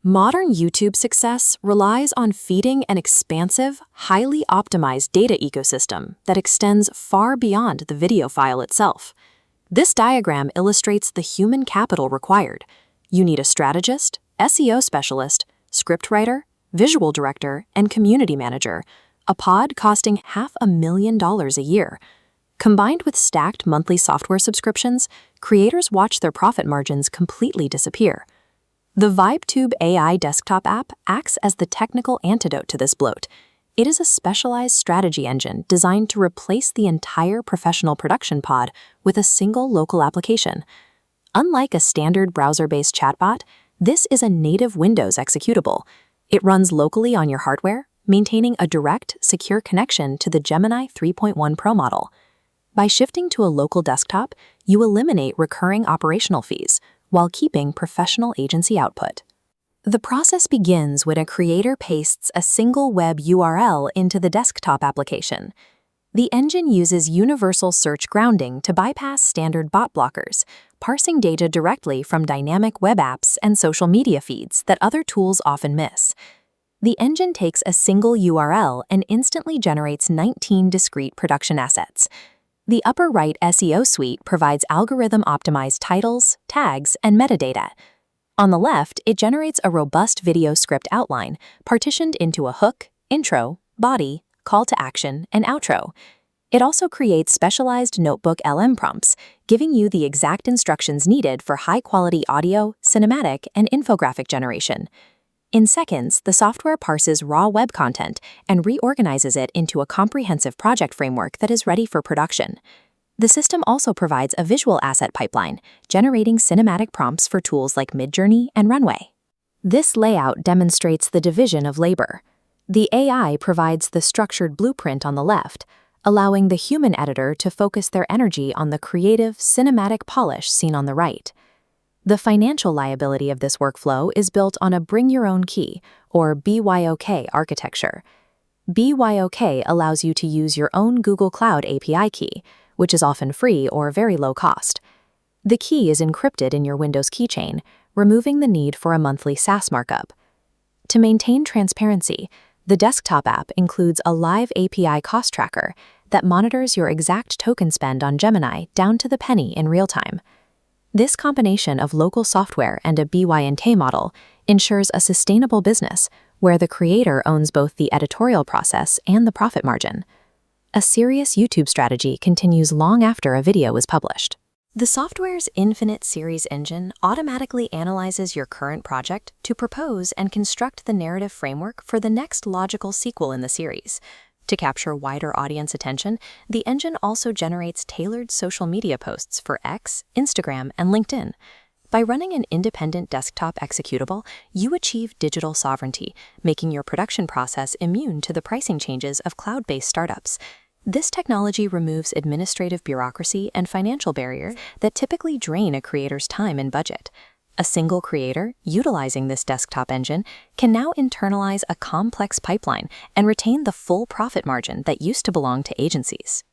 Modern YouTube success relies on feeding an expansive, highly optimized data ecosystem that extends far beyond the video file itself. This diagram illustrates the human capital required. You need a strategist, SEO specialist, scriptwriter, visual director, and community manager, a pod costing $500,000 a year. Combined with stacked monthly software subscriptions, creators watch their profit margins completely disappear. The VibeTube AI desktop app acts as the technical antidote to this bloat. It is a specialized strategy engine designed to replace the entire professional production pod with a single local application. Unlike a standard browser-based chatbot, this is a native Windows executable. It runs locally on your hardware, maintaining a direct, secure connection to the Gemini 3.1 Pro model. By shifting to a local desktop, you eliminate recurring operational fees while keeping professional agency output. The process begins when a creator pastes a single web URL into the desktop application. The engine uses universal search grounding to bypass standard bot blockers, parsing data directly from dynamic web apps and social media feeds that other tools often miss. The engine takes a single URL and instantly generates 19 discrete production assets. The upper right SEO suite provides algorithm-optimized titles, tags, and metadata. On the left, it generates a robust video script outline, partitioned into a hook, intro, body, call to action, and outro. It also creates specialized notebook LM prompts, giving you the exact instructions needed for high-quality audio, cinematic, and infographic generation. In seconds, the software parses raw web content and reorganizes it into a comprehensive project framework that is ready for production. The system also provides a visual asset pipeline, generating cinematic prompts for tools like Midjourney and Runway. This layout demonstrates the division of labor. The AI provides the structured blueprint on the left, allowing the human editor to focus their energy on the creative, cinematic polish seen on the right. The financial liability of this workflow is built on a bring-your-own-key, or BYOK architecture. BYOK allows you to use your own Google Cloud API key, which is often free or very low cost. The key is encrypted in your Windows keychain, removing the need for a monthly SaaS markup. To maintain transparency, the desktop app includes a live API cost tracker that monitors your exact token spend on Gemini down to the penny in real time. This combination of local software and a BYNT model ensures a sustainable business where the creator owns both the editorial process and the profit margin. A serious YouTube strategy continues long after a video is published. The software's Infinite Series engine automatically analyzes your current project to propose and construct the narrative framework for the next logical sequel in the series. To capture wider audience attention, the engine also generates tailored social media posts for X, Instagram, and LinkedIn. By running an independent desktop executable, you achieve digital sovereignty, making your production process immune to the pricing changes of cloud-based startups. This technology removes administrative bureaucracy and financial barriers that typically drain a creator's time and budget. A single creator, utilizing this desktop engine, can now internalize a complex pipeline and retain the full profit margin that used to belong to agencies.